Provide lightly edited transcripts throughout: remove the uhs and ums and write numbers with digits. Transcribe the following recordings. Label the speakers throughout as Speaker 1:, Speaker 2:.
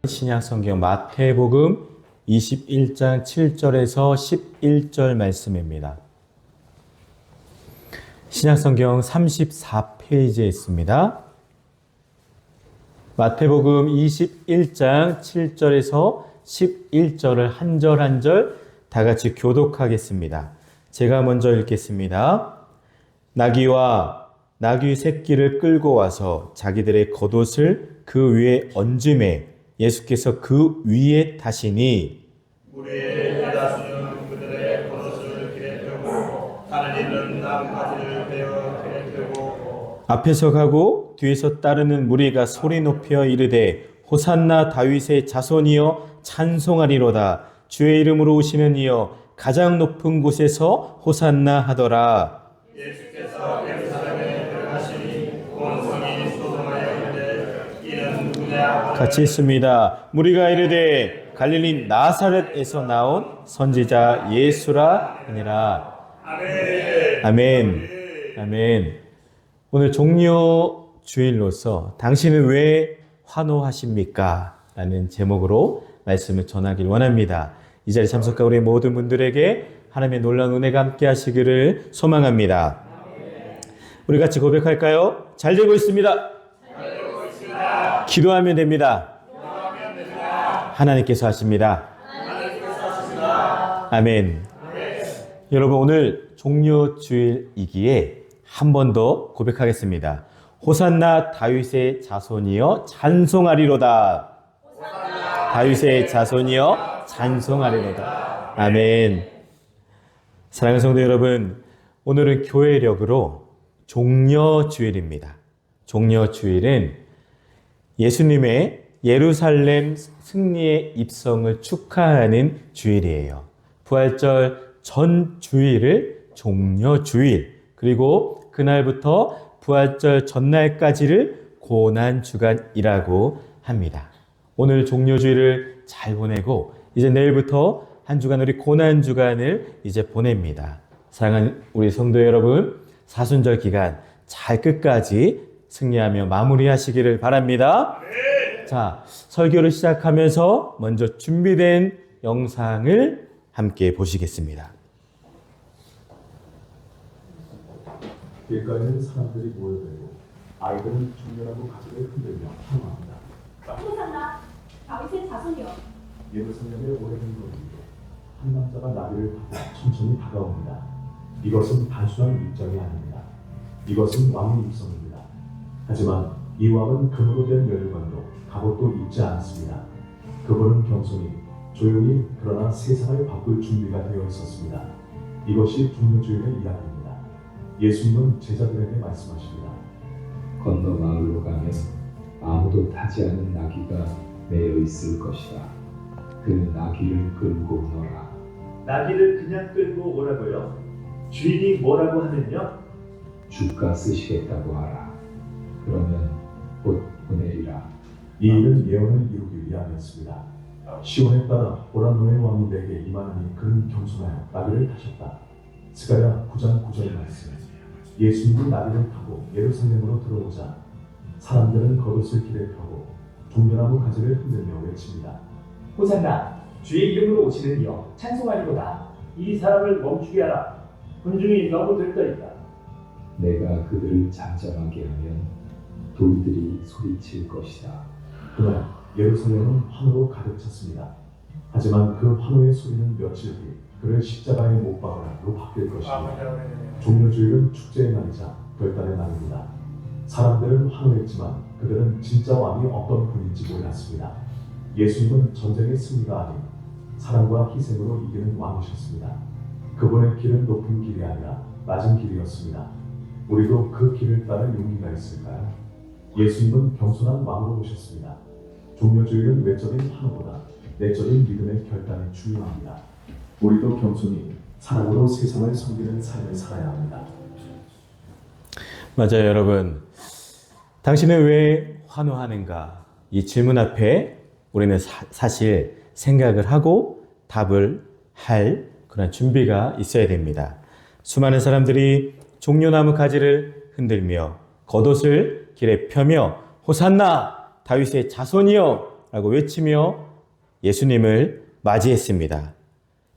Speaker 1: 신약성경 마태복음 21장 7절에서 11절 말씀입니다. 신약성경 34페이지에 있습니다. 마태복음 21장 7절에서 11절을 한 절 한 절 다 같이 교독하겠습니다. 제가 먼저 읽겠습니다. 나귀와 나귀 새끼를 끌고 와서 자기들의 겉옷을 그 위에 얹음에 예수께서 그 위에 타시니
Speaker 2: 무리의 대다수는 그들의 겉옷을 길에 펴고 다른 이는 나뭇가지를 베어 길에 펴고
Speaker 1: 앞에서 가고 뒤에서 따르는 무리가 소리 높여 이르되 호산나 다윗의 자손이여 찬송하리로다. 주의 이름으로 오시는 이여 가장 높은 곳에서 호산나 하더라.
Speaker 2: 예수께서 예루살렘에 들어가시니 온 성이 소동하여 이르되 이는 누구냐.
Speaker 1: 같이 있습니다. 무리가 이르되 갈릴리 나사렛에서 나온 선지자 예수라 하니라.
Speaker 2: 아멘.
Speaker 1: 아멘. 아멘. 오늘 종려 주일로서 당신은 왜 환호하십니까? 라는 제목으로 말씀을 전하길 원합니다. 이 자리에 참석한 우리 모든 분들에게 하나님의 놀라운 은혜가 함께 하시기를 소망합니다. 우리 같이 고백할까요? 잘 되고 있습니다. 기도하면 됩니다. 하나님께서 하십니다. 아멘. 여러분, 오늘 종려 주일이기에 한 번 더 고백하겠습니다. 호산나 다윗의 자손이여 찬송하리로다. 다윗의 자손이여 찬송하리로다. 아멘. 사랑하는 성도 여러분, 오늘은 교회력으로 종려 주일입니다. 종려 주일은 예수님의 예루살렘 승리의 입성을 축하하는 주일이에요. 부활절 전 주일을 종려 주일, 그리고 그날부터 부활절 전날까지를 고난 주간이라고 합니다. 오늘 종려 주일을 잘 보내고 이제 내일부터 한 주간 우리 고난 주간을 이제 보냅니다. 사랑하는 우리 성도 여러분, 사순절 기간 잘 끝까지 승리하며 마무리하시기를 바랍니다. 자, 설교를 시작하면서 먼저 준비된 영상을 함께 보시겠습니다.
Speaker 3: 길가에는 사람들이 모여들고 아이들은 중년하고 가지를 흔들며 환호합니다.
Speaker 4: 호산나 다윗의 자손이여.
Speaker 3: 예루살렘의 오래된 거리에 한 남자가 나귀를 타고 천천히 다가옵니다. 이것은 단순한 입장이 아닙니다. 이것은 왕의 입성입니다. 하지만 이 왕은 금으로 된 면류관도 갑옷도 입지 않았습니다. 그분은 겸손히 조용히 그러나 세상을 바꿀 준비가 되어 있었습니다. 이것이 종려주일의 이야기입니다. 예수님은 제자들에게 말씀하십니다.
Speaker 5: 건너 마을로 가면 아무도 타지 않은 나귀가 매여 있을 것이다. 그 나귀를 끌고 오너라.
Speaker 6: 나귀를 그냥 끌고 오라고요? 주인이 뭐라고 하면요?
Speaker 5: 주가 쓰시겠다고 하라. 그러면 곧 보내리라.
Speaker 3: 이 일은 예언을 이루기 위함이었습니다. 시온에 따라 오란노의 왕이 내게 임하니 그는 겸손하여 나귀를 타셨다. 스가랴 9장 9절 말씀. 예수님이 나귀를 타고 예루살렘으로 들어오자 사람들은 겉옷을 길에 펴고 종려나무 가지를 흔들며 외칩니다.
Speaker 7: 호산나 주의 이름으로 오시는 이여 찬송하리로다.
Speaker 6: 이 사람을 멈추게 하라. 군중이 너무 들떠있다.
Speaker 5: 내가 그들을 잠잠하게 하면 돌들이 소리칠 것이다.
Speaker 3: 그날 예루살렘은 환호로 가득 찼습니다. 하지만 그 환호의 소리는 며칠 뒤 그를 십자가에 못 박으라로 바뀔 것입니다. 종려주일은 축제의 날이자 결단의 날입니다. 사람들은 환호했지만 그들은 진짜 왕이 어떤 분인지 몰랐습니다. 예수님은 전쟁의 승리가 아닌 사랑과 희생으로 이기는 왕이셨습니다. 그분의 길은 높은 길이 아니라 낮은 길이었습니다. 우리도 그 길을 따를 용기가 있을까요? 예수님은 겸손한 왕으로 오셨습니다. 종려주일은 외적인 환호보다 내적인 믿음의 결단이 중요합니다. 우리도 겸손히 사랑으로 세상을 섬기는 삶을 살아야 합니다.
Speaker 1: 맞아요, 여러분. 당신은 왜 환호하는가? 이 질문 앞에 우리는 사실 생각을 하고 답을 할 그런 준비가 있어야 됩니다. 수많은 사람들이 종려나무 가지를 흔들며 겉옷을 길에 펴며 호산나 다윗의 자손이여 라고 외치며 예수님을 맞이했습니다.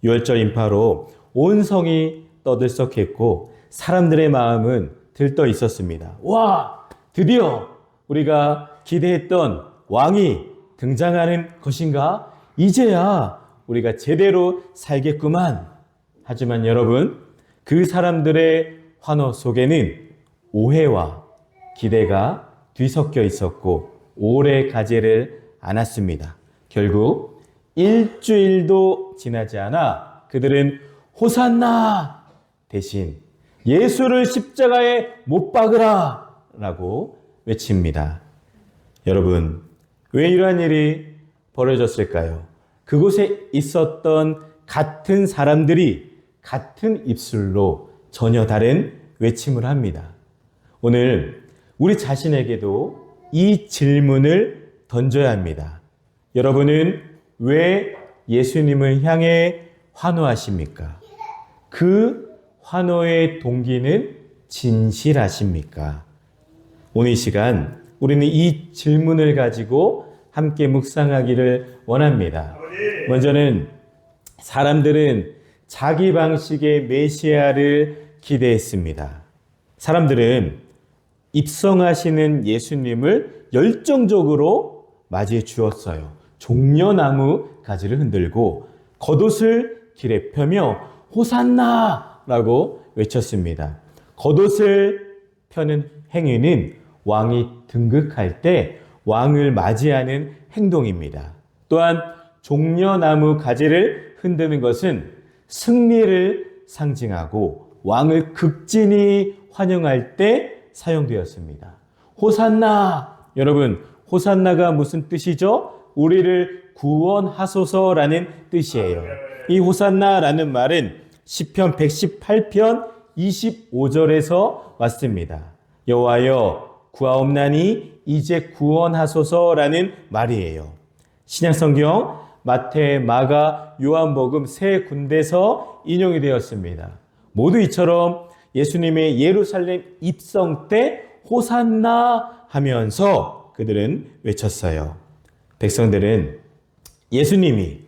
Speaker 1: 유월절 인파로 온 성이 떠들썩했고 사람들의 마음은 들떠 있었습니다. 와, 드디어 우리가 기대했던 왕이 등장하는 것인가? 이제야 우리가 제대로 살겠구만. 하지만 여러분, 그 사람들의 환호 속에는 오해와 기대가 뒤섞여 있었고 오래 가지를 않았습니다. 결국 일주일도 지나지 않아 그들은 호산나 대신 예수를 십자가에 못 박으라 라고 외칩니다. 여러분, 왜 이러한 일이 벌어졌을까요? 그곳에 있었던 같은 사람들이 같은 입술로 전혀 다른 외침을 합니다. 오늘 우리 자신에게도 이 질문을 던져야 합니다. 여러분은 왜 예수님을 향해 환호하십니까? 그 환호의 동기는 진실하십니까? 오늘 이 시간 우리는 이 질문을 가지고 함께 묵상하기를 원합니다. 먼저는 사람들은 자기 방식의 메시아를 기대했습니다. 사람들은 입성하시는 예수님을 열정적으로 맞이해 주었어요. 종려나무 가지를 흔들고 겉옷을 길에 펴며 호산나 라고 외쳤습니다. 겉옷을 펴는 행위는 왕이 등극할 때 왕을 맞이하는 행동입니다. 또한 종려나무 가지를 흔드는 것은 승리를 상징하고 왕을 극진히 환영할 때 사용되었습니다. 호산나! 여러분, 호산나가 무슨 뜻이죠? 우리를 구원하소서라는 뜻이에요. 이 호산나라는 말은 시편 118편 25절에서 왔습니다. 여호와여 구하옵나니 이제 구원하소서라는 말이에요. 신약성경 마태, 마가, 요한복음 세 군데서 인용이 되었습니다. 모두 이처럼 예수님의 예루살렘 입성 때 호산나 하면서 그들은 외쳤어요. 백성들은 예수님이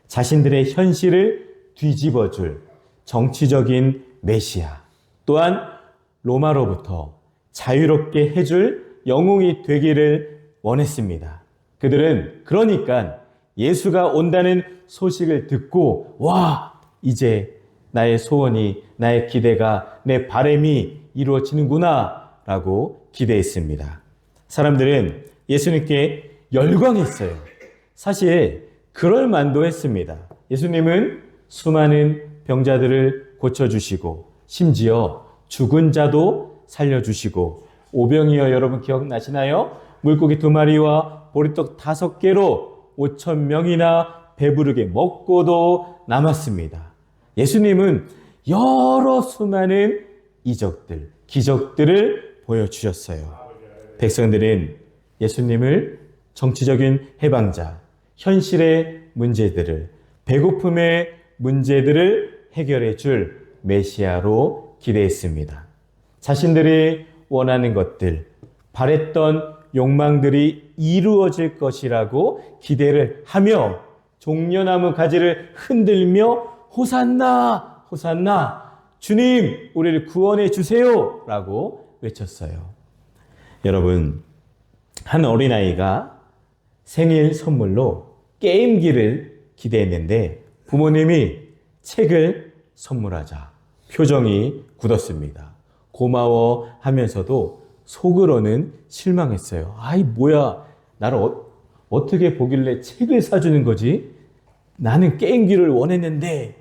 Speaker 1: 자신들의 현실을 뒤집어줄 정치적인 메시아, 또한 로마로부터 자유롭게 해줄 영웅이 되기를 원했습니다. 그들은 그러니까 예수가 온다는 소식을 듣고 와, 이제 나의 소원이, 나의 기대가, 내 바람이 이루어지는구나 라고 기대했습니다. 사람들은 예수님께 열광했어요. 사실 그럴 만도 했습니다. 예수님은 수많은 병자들을 고쳐주시고 심지어 죽은 자도 살려주시고 오병이어 여러분 기억나시나요? 물고기 2마리와 보리떡 5개로 5,000명이나 배부르게 먹고도 남았습니다. 예수님은 여러 수많은 이적들, 기적들을 보여주셨어요. 백성들은 예수님을 정치적인 해방자, 현실의 문제들을, 배고픔의 문제들을 해결해 줄 메시아로 기대했습니다. 자신들이 원하는 것들, 바랬던 욕망들이 이루어질 것이라고 기대를 하며 종려나무 가지를 흔들며 호산나, 호산나, 주님 우리를 구원해 주세요 라고 외쳤어요. 여러분, 한 어린아이가 생일 선물로 게임기를 기대했는데 부모님이 책을 선물하자 표정이 굳었습니다. 고마워하면서도 속으로는 실망했어요. 아이 뭐야, 나를 어떻게 보길래 책을 사주는 거지? 나는 게임기를 원했는데.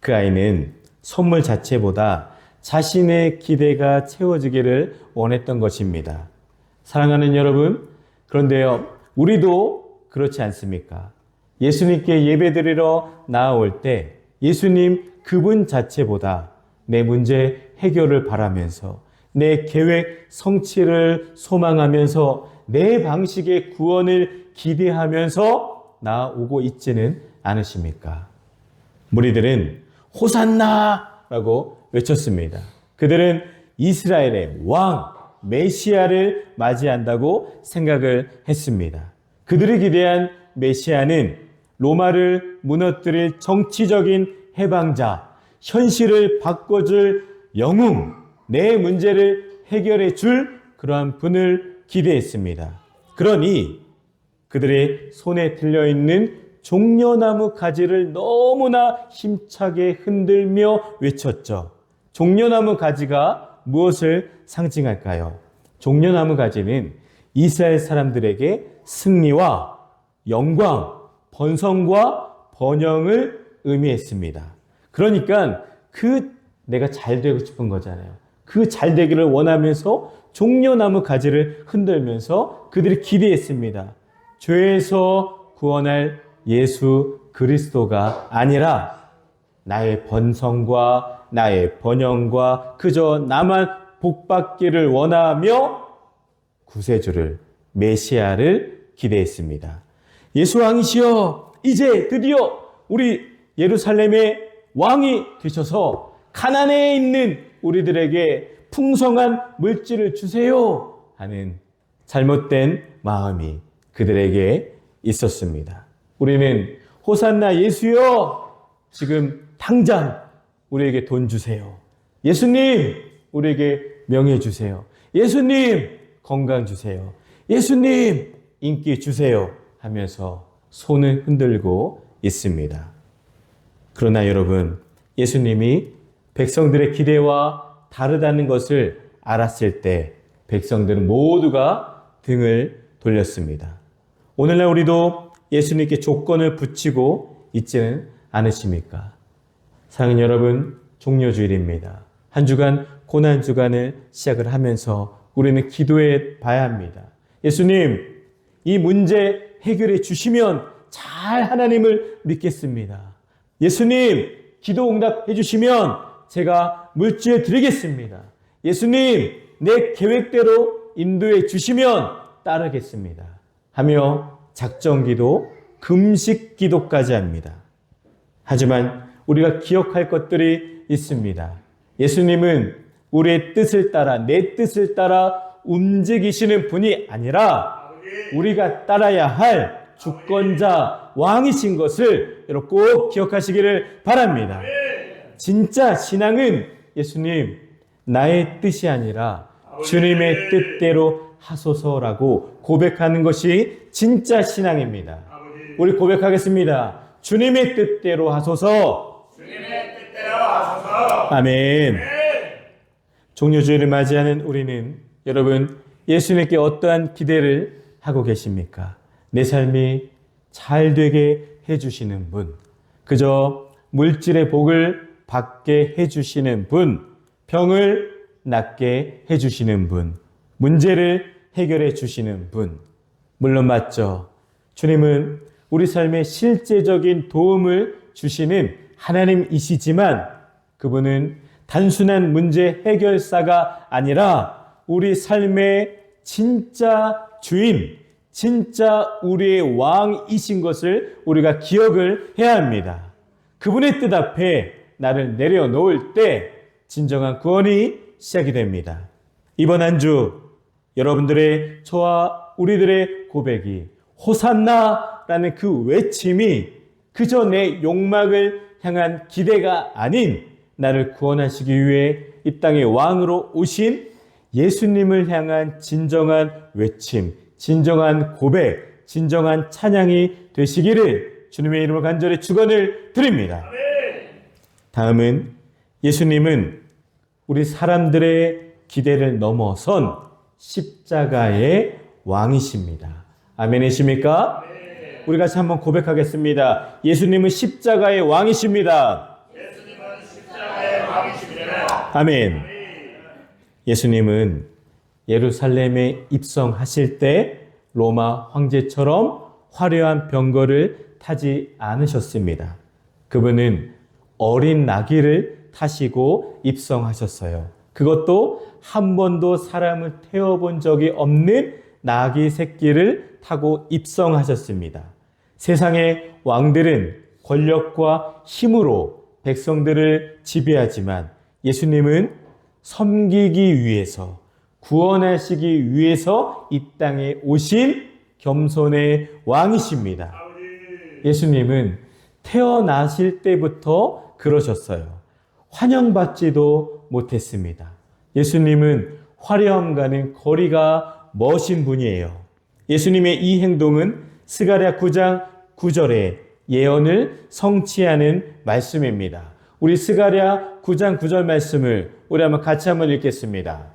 Speaker 1: 그 아이는 선물 자체보다 자신의 기대가 채워지기를 원했던 것입니다. 사랑하는 여러분, 그런데요, 우리도 그렇지 않습니까? 예수님께 예배드리러 나아올 때 예수님 그분 자체보다 내 문제 해결을 바라면서 내 계획 성취를 소망하면서 내 방식의 구원을 기대하면서 나오고 있지는 않으십니까? 무리들은 호산나라고 외쳤습니다. 그들은 이스라엘의 왕, 메시아를 맞이한다고 생각을 했습니다. 그들이 기대한 메시아는 로마를 무너뜨릴 정치적인 해방자, 현실을 바꿔줄 영웅, 내 문제를 해결해 줄 그러한 분을 기대했습니다. 그러니 그들의 손에 들려있는 종려나무 가지를 너무나 힘차게 흔들며 외쳤죠. 종려나무 가지가 무엇을 상징할까요? 종려나무 가지는 이스라엘 사람들에게 승리와 영광, 번성과 번영을 의미했습니다. 그러니까 내가 잘 되고 싶은 거잖아요. 그 잘 되기를 원하면서 종려나무 가지를 흔들면서 그들이 기대했습니다. 죄에서 구원할 예수 그리스도가 아니라 나의 번성과 나의 번영과 그저 나만 복받기를 원하며 구세주를, 메시아를 기대했습니다. 예수 왕이시여, 이제 드디어 우리 예루살렘의 왕이 되셔서 가나안에 있는 우리들에게 풍성한 물질을 주세요 하는 잘못된 마음이 그들에게 있었습니다. 우리는 호산나 예수여, 지금 당장 우리에게 돈 주세요. 예수님, 우리에게 명예 주세요. 예수님, 건강 주세요. 예수님, 인기 주세요 하면서 손을 흔들고 있습니다. 그러나 여러분, 예수님이 백성들의 기대와 다르다는 것을 알았을 때 백성들은 모두가 등을 돌렸습니다. 오늘날 우리도 예수님께 조건을 붙이고 있지는 않으십니까? 사랑하는 여러분, 종료주일입니다. 한 주간 고난 주간을 시작을 하면서 우리는 기도해 봐야 합니다. 예수님, 이 문제 해결해 주시면 잘 하나님을 믿겠습니다. 예수님, 기도 응답해 주시면 제가 물질 드리겠습니다. 예수님, 내 계획대로 인도해 주시면 따르겠습니다. 하며 작정기도, 금식기도까지 합니다. 하지만 우리가 기억할 것들이 있습니다. 예수님은 우리의 뜻을 따라, 내 뜻을 따라 움직이시는 분이 아니라 우리가 따라야 할 주권자, 왕이신 것을 여러분 꼭 기억하시기를 바랍니다. 진짜 신앙은 예수님, 나의 뜻이 아니라 주님의 뜻대로 하소서라고 고백하는 것이 진짜 신앙입니다. 우리 고백하겠습니다. 주님의 뜻대로 하소서.
Speaker 2: 주님의 뜻대로 하소서.
Speaker 1: 아멘. 종료주일을 맞이하는 우리는 여러분, 예수님께 어떠한 기대를 하고 계십니까? 내 삶이 잘 되게 해주시는 분, 그저 물질의 복을 받게 해주시는 분, 병을 낫게 해주시는 분, 문제를 해결해 주시는 분. 물론 맞죠. 주님은 우리 삶에 실제적인 도움을 주시는 하나님이시지만 그분은 단순한 문제 해결사가 아니라 우리 삶의 진짜 주인, 진짜 우리의 왕이신 것을 우리가 기억을 해야 합니다. 그분의 뜻 앞에 나를 내려놓을 때 진정한 구원이 시작이 됩니다. 이번 한 주 여러분들의, 저와 우리들의 고백이 호산나라는 그 외침이 그저 내 욕망을 향한 기대가 아닌 나를 구원하시기 위해 이 땅의 왕으로 오신 예수님을 향한 진정한 외침, 진정한 고백, 진정한 찬양이 되시기를 주님의 이름으로 간절히 축원을 드립니다. 다음은 예수님은 우리 사람들의 기대를 넘어선 십자가의 왕이십니다. 아멘이십니까? 우리 같이 한번 고백하겠습니다. 예수님은 십자가의 왕이십니다.
Speaker 2: 예수님은 십자가의 왕이십니다.
Speaker 1: 아멘. 예수님은 예루살렘에 입성하실 때 로마 황제처럼 화려한 병거를 타지 않으셨습니다. 그분은 어린 나귀를 타시고 입성하셨어요. 그것도 한 번도 사람을 태워본 적이 없는 나귀 새끼를 타고 입성하셨습니다. 세상의 왕들은 권력과 힘으로 백성들을 지배하지만 예수님은 섬기기 위해서, 구원하시기 위해서 이 땅에 오신 겸손의 왕이십니다. 예수님은 태어나실 때부터 그러셨어요. 환영받지도 못했습니다. 예수님은 화려함과는 거리가 머신 분이에요. 예수님의 이 행동은 스가랴 9장 9절의 예언을 성취하는 말씀입니다. 우리 스가랴 9장 9절 말씀을 우리 같이 한번 읽겠습니다.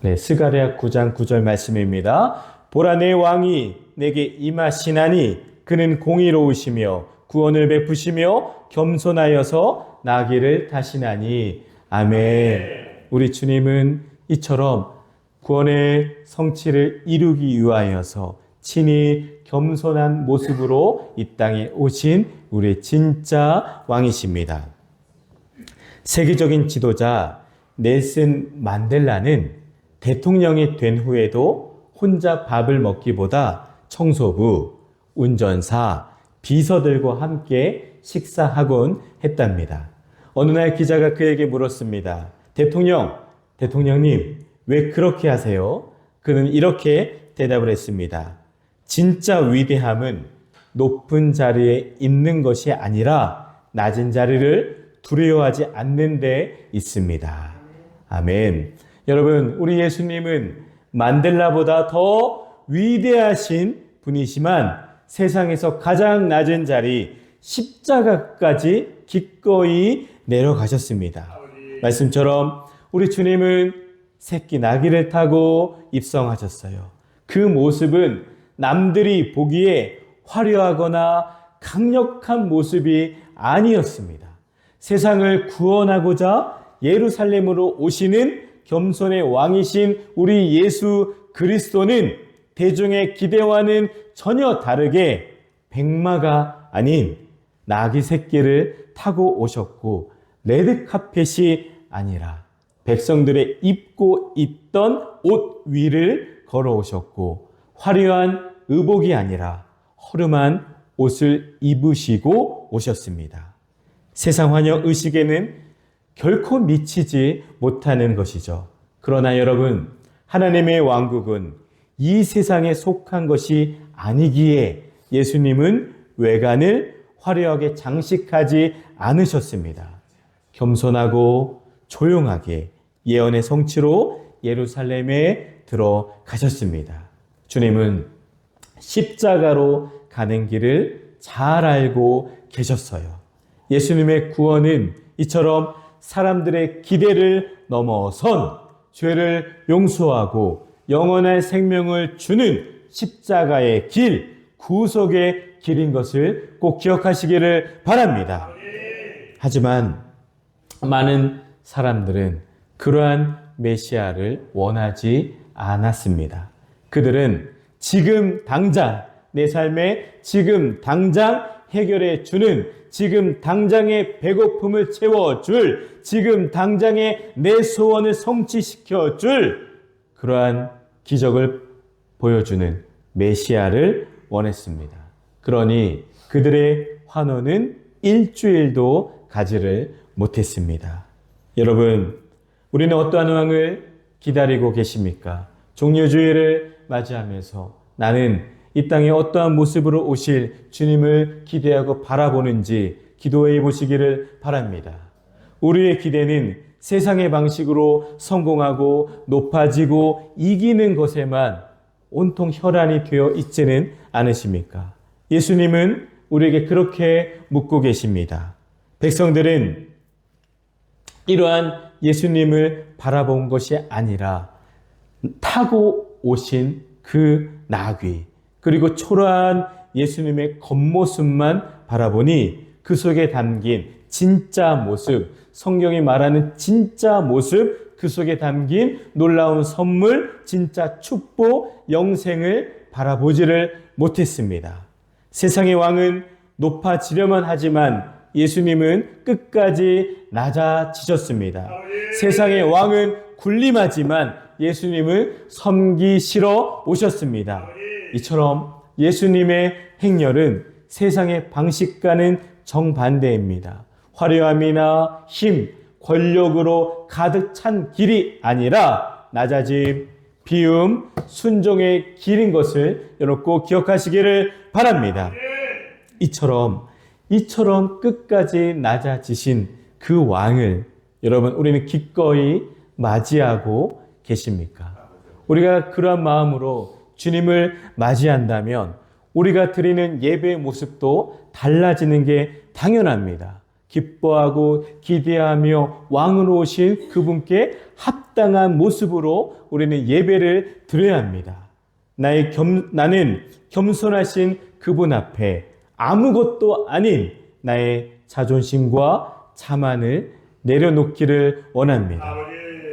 Speaker 1: 네, 스가랴 9장 9절 말씀입니다. 보라, 내 왕이 내게 임하시나니 그는 공의로우시며 구원을 베푸시며 겸손하여서 나귀를 타시나니. 아멘. 우리 주님은 이처럼 구원의 성취를 이루기 위하여서 친히 겸손한 모습으로 이 땅에 오신 우리 진짜 왕이십니다. 세계적인 지도자 넬슨 만델라는 대통령이 된 후에도 혼자 밥을 먹기보다 청소부, 운전사, 비서들과 함께 식사하곤 했답니다. 어느 날 기자가 그에게 물었습니다. 대통령님, 왜 그렇게 하세요? 그는 이렇게 대답을 했습니다. 진짜 위대함은 높은 자리에 있는 것이 아니라 낮은 자리를 두려워하지 않는 데 있습니다. 아멘. 여러분, 우리 예수님은 만델라보다 더 위대하신 분이시만 세상에서 가장 낮은 자리 십자가까지 기꺼이 내려가셨습니다. 말씀처럼 우리 주님은 새끼 나귀를 타고 입성하셨어요. 그 모습은 남들이 보기에 화려하거나 강력한 모습이 아니었습니다. 세상을 구원하고자 예루살렘으로 오시는 겸손의 왕이신 우리 예수 그리스도는 대중의 기대와는 전혀 다르게 백마가 아닌 나귀 새끼를 타고 오셨고 레드카펫이 아니라 백성들의 입고 있던 옷 위를 걸어오셨고 화려한 의복이 아니라 허름한 옷을 입으시고 오셨습니다. 세상 환영 의식에는 결코 미치지 못하는 것이죠. 그러나 여러분, 하나님의 왕국은 이 세상에 속한 것이 아니기에 예수님은 외관을 화려하게 장식하지 않으셨습니다. 겸손하고 조용하게 예언의 성취로 예루살렘에 들어가셨습니다. 주님은 십자가로 가는 길을 잘 알고 계셨어요. 예수님의 구원은 이처럼 사람들의 기대를 넘어선 죄를 용서하고 영원한 생명을 주는 십자가의 길, 구속의 길인 것을 꼭 기억하시기를 바랍니다. 하지만 많은 사람들은 그러한 메시아를 원하지 않았습니다. 그들은 지금 당장 내 삶에 지금 당장 해결해 주는, 지금 당장의 배고픔을 채워줄, 지금 당장의 내 소원을 성취시켜 줄 그러한 기적을 보여주는 메시아를 원했습니다. 그러니 그들의 환호는 일주일도 가지를 못했습니다. 여러분, 우리는 어떠한 왕을 기다리고 계십니까? 종려주일을 맞이하면서 나는 이 땅에 어떠한 모습으로 오실 주님을 기대하고 바라보는지 기도해 보시기를 바랍니다. 우리의 기대는 세상의 방식으로 성공하고 높아지고 이기는 것에만 온통 혈안이 되어 있지는 않으십니까? 예수님은 우리에게 그렇게 묻고 계십니다. 백성들은 이러한 예수님을 바라본 것이 아니라 타고 오신 그 나귀, 그리고 초라한 예수님의 겉모습만 바라보니 그 속에 담긴 진짜 모습, 성경이 말하는 진짜 모습, 그 속에 담긴 놀라운 선물, 진짜 축복, 영생을 바라보지를 못했습니다. 세상의 왕은 높아지려만 하지만 예수님은 끝까지 낮아지셨습니다. 세상의 왕은 군림하지만 예수님은 섬기시러 오셨습니다. 이처럼 예수님의 행렬은 세상의 방식과는 정반대입니다. 화려함이나 힘, 권력으로 가득 찬 길이 아니라 낮아짐, 비움, 순종의 길인 것을 여러분 꼭 기억하시기를 바랍니다. 이처럼 끝까지 낮아지신 그 왕을 여러분 우리는 기꺼이 맞이하고 계십니까? 우리가 그러한 마음으로 주님을 맞이한다면 우리가 드리는 예배의 모습도 달라지는 게 당연합니다. 기뻐하고 기대하며 왕으로 오신 그분께 합당한 모습으로 우리는 예배를 드려야 합니다. 나는 겸손하신 그분 앞에 아무것도 아닌 나의 자존심과 자만을 내려놓기를 원합니다.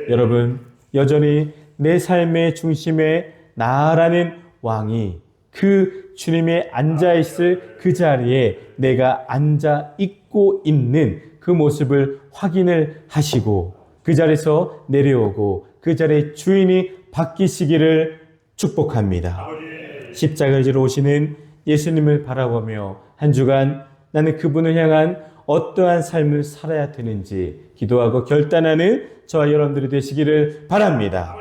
Speaker 1: 여러분, 여전히 내 삶의 중심에 나라는 왕이 그 주님의 앉아있을 그 자리에 내가 앉아있고 있는 그 모습을 확인을 하시고 그 자리에서 내려오고 그 자리의 주인이 바뀌시기를 축복합니다. 십자가를 지러 오시는 예수님을 바라보며 한 주간 나는 그분을 향한 어떠한 삶을 살아야 되는지 기도하고 결단하는 저와 여러분들이 되시기를 바랍니다.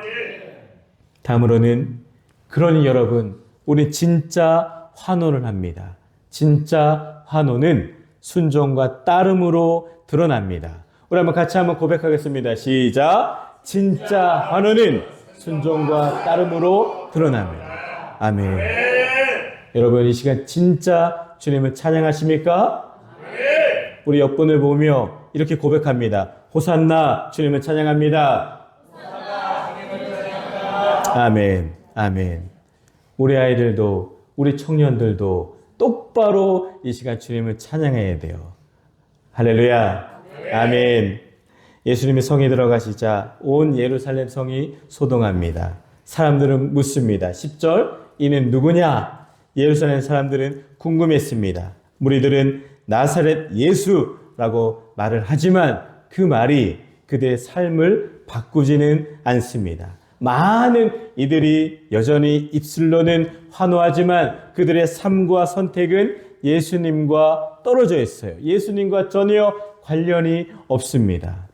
Speaker 1: 다음으로는 그러니 여러분 우리 진짜 환호를 합니다. 진짜 환호는 순종과 따름으로 드러납니다. 우리 한번 같이 한번 고백하겠습니다. 시작! 진짜 환호는 순종과 따름으로 드러납니다. 아멘. 여러분 이 시간 진짜 주님을 찬양하십니까? 우리 옆분을 보며 이렇게 고백합니다. 호산나 주님을 찬양합니다. 아멘. 아멘. 우리 아이들도 우리 청년들도 똑바로 이 시간 주님을 찬양해야 돼요. 할렐루야. 아멘. 예수님이 성에 들어가시자 온 예루살렘 성이 소동합니다. 사람들은 묻습니다. 10절 이는 누구냐? 예루살렘 사람들은 궁금했습니다. 무리들은 나사렛 예수라고 말을 하지만 그 말이 그들의 삶을 바꾸지는 않습니다. 많은 이들이 여전히 입술로는 환호하지만 그들의 삶과 선택은 예수님과 떨어져 있어요. 예수님과 전혀 관련이 없습니다.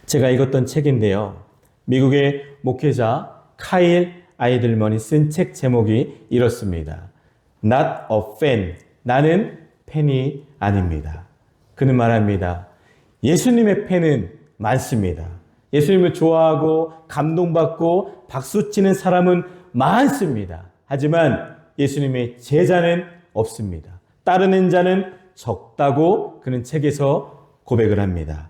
Speaker 1: 제가 읽었던 책인데요. 미국의 목회자 카일 아이들먼이 쓴 책 제목이 이렇습니다. Not a fan. 나는 팬이 아닙니다. 그는 말합니다. 예수님의 팬은 많습니다. 예수님을 좋아하고 감동받고 박수치는 사람은 많습니다. 하지만 예수님의 제자는 없습니다. 따르는 자는 적다고 그는 책에서 고백을 합니다.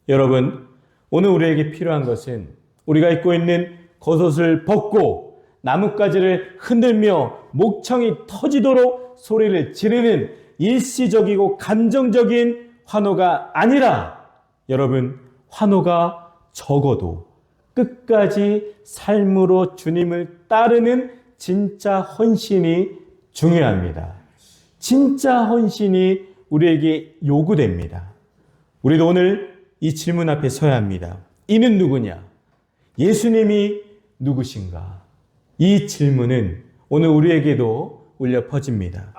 Speaker 1: 여러분, 오늘 우리에게 필요한 것은 우리가 입고 있는 겉옷을 벗고 나뭇가지를 흔들며 목청이 터지도록 소리를 지르는 일시적이고 감정적인 환호가 아니라 여러분, 환호가 적어도 끝까지 삶으로 주님을 따르는 진짜 헌신이 중요합니다. 진짜 헌신이 우리에게 요구됩니다. 우리도 오늘 이 질문 앞에 서야 합니다. 이는 누구냐? 예수님이 누구신가? 이 질문은 오늘 우리에게도 울려 퍼집니다.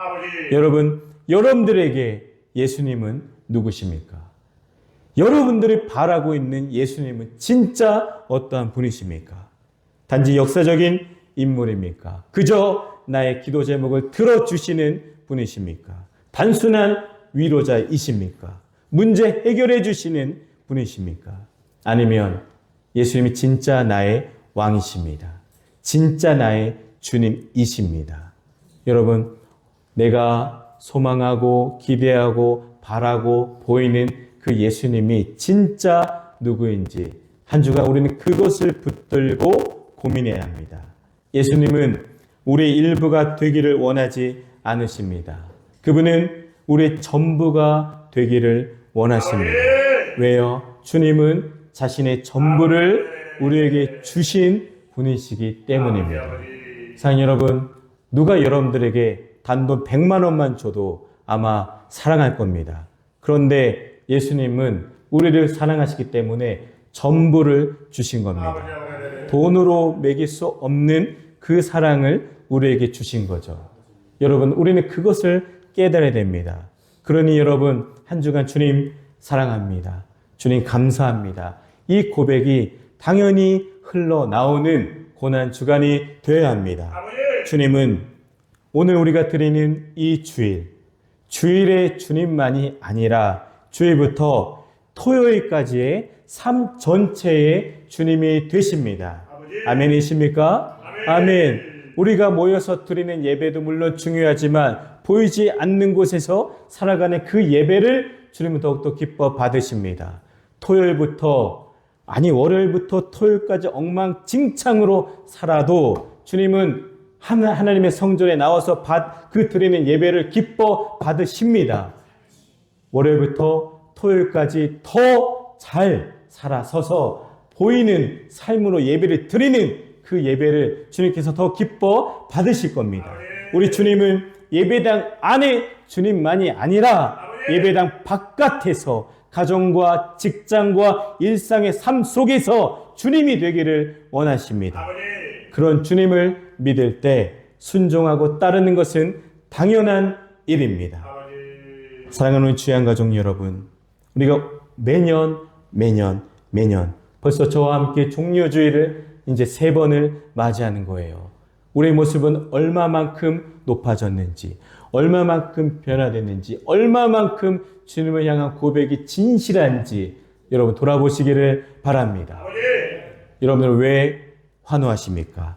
Speaker 1: 여러분, 여러분들에게 예수님은 누구십니까? 여러분들이 바라고 있는 예수님은 진짜 어떠한 분이십니까? 단지 역사적인 인물입니까? 그저 나의 기도 제목을 들어주시는 분이십니까? 단순한 위로자이십니까? 문제 해결해 주시는 분이십니까? 아니면 예수님이 진짜 나의 왕이십니다. 진짜 나의 주님이십니다. 여러분, 내가 소망하고 기대하고 바라고 보이는 그 예수님이 진짜 누구인지 한 주간 우리는 그것을 붙들고 고민해야 합니다. 예수님은 우리의 일부가 되기를 원하지 않으십니다. 그분은 우리의 전부가 되기를 원하십니다. 왜요? 주님은 자신의 전부를 우리에게 주신 분이시기 때문입니다. 사랑하는 여러분, 누가 여러분들에게 단돈 100만 원만 줘도 아마 사랑할 겁니다. 그런데 예수님은 우리를 사랑하시기 때문에 전부를 주신 겁니다. 돈으로 매길 수 없는 그 사랑을 우리에게 주신 거죠. 여러분, 우리는 그것을 깨달아야 됩니다. 그러니 여러분, 한 주간 주님 사랑합니다. 주님 감사합니다. 이 고백이 당연히 흘러나오는 고난 주간이 되어야 합니다. 주님은 오늘 우리가 드리는 이 주일의 주님만이 아니라 주일부터 토요일까지의 삶 전체의 주님이 되십니다. 아멘이십니까? 아멘. 우리가 모여서 드리는 예배도 물론 중요하지만 보이지 않는 곳에서 살아가는 그 예배를 주님은 더욱더 기뻐 받으십니다. 월요일부터 토요일까지 엉망진창으로 살아도 주님은 하나님의 성전에 나와서 그 드리는 예배를 기뻐 받으십니다. 월요일부터 토요일까지 더 잘 살아서서 보이는 삶으로 예배를 드리는 그 예배를 주님께서 더 기뻐 받으실 겁니다. 우리 주님은 예배당 안에 주님만이 아니라 예배당 바깥에서 가정과 직장과 일상의 삶 속에서 주님이 되기를 원하십니다. 그런 주님을 믿을 때 순종하고 따르는 것은 당연한 일입니다. 사랑하는 귀한 가족 여러분, 우리가 매년 벌써 저와 함께 종료주일을 이제 3번을 맞이하는 거예요. 우리의 모습은 얼마만큼 높아졌는지, 얼마만큼 변화됐는지, 얼마만큼 주님을 향한 고백이 진실한지 여러분 돌아보시기를 바랍니다. 여러분들 왜 환호하십니까?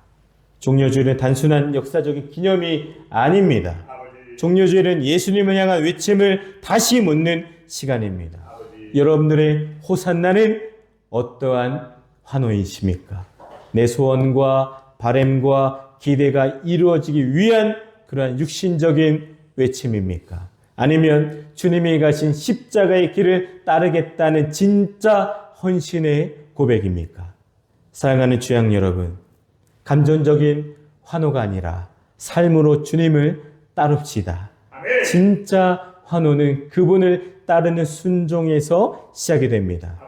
Speaker 1: 종료주일은 단순한 역사적인 기념이 아닙니다. 종료주일은 예수님을 향한 외침을 다시 묻는 시간입니다. 여러분들의 호산나는 어떠한 환호이십니까? 내 소원과 바램과 기대가 이루어지기 위한 그러한 육신적인 외침입니까? 아니면 주님이 가신 십자가의 길을 따르겠다는 진짜 헌신의 고백입니까? 사랑하는 주양 여러분, 감정적인 환호가 아니라 삶으로 주님을 따릅시다. 진짜 환호는 그분을 따르는 순종에서 시작이 됩니다.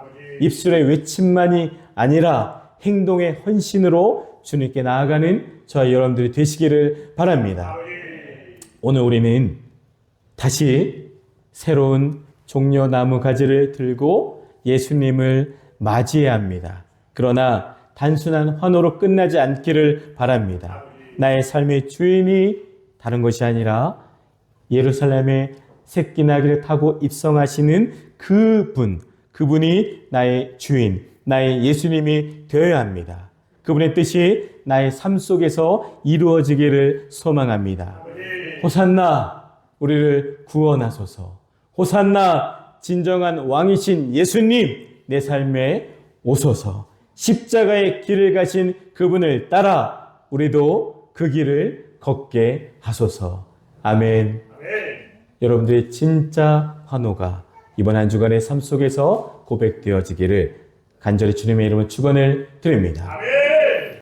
Speaker 1: 입술의 외침만이 아니라 행동의 헌신으로 주님께 나아가는 저와 여러분들이 되시기를 바랍니다. 오늘 우리는 다시 새로운 종려나무 가지를 들고 예수님을 맞이해야 합니다. 그러나 단순한 환호로 끝나지 않기를 바랍니다. 나의 삶의 주인이 다른 것이 아니라 예루살렘의 새끼 나귀를 타고 입성하시는 그분이 나의 주인, 나의 예수님이 되어야 합니다. 그분의 뜻이 나의 삶 속에서 이루어지기를 소망합니다. 호산나, 우리를 구원하소서. 호산나, 진정한 왕이신 예수님, 내 삶에 오소서. 십자가의 길을 가신 그분을 따라 우리도 그 길을 걷게 하소서. 아멘. 여러분들의 진짜 환호가 이번 한 주간의 삶 속에서 고백되어지기를 간절히 주님의 이름으로 축원을 드립니다.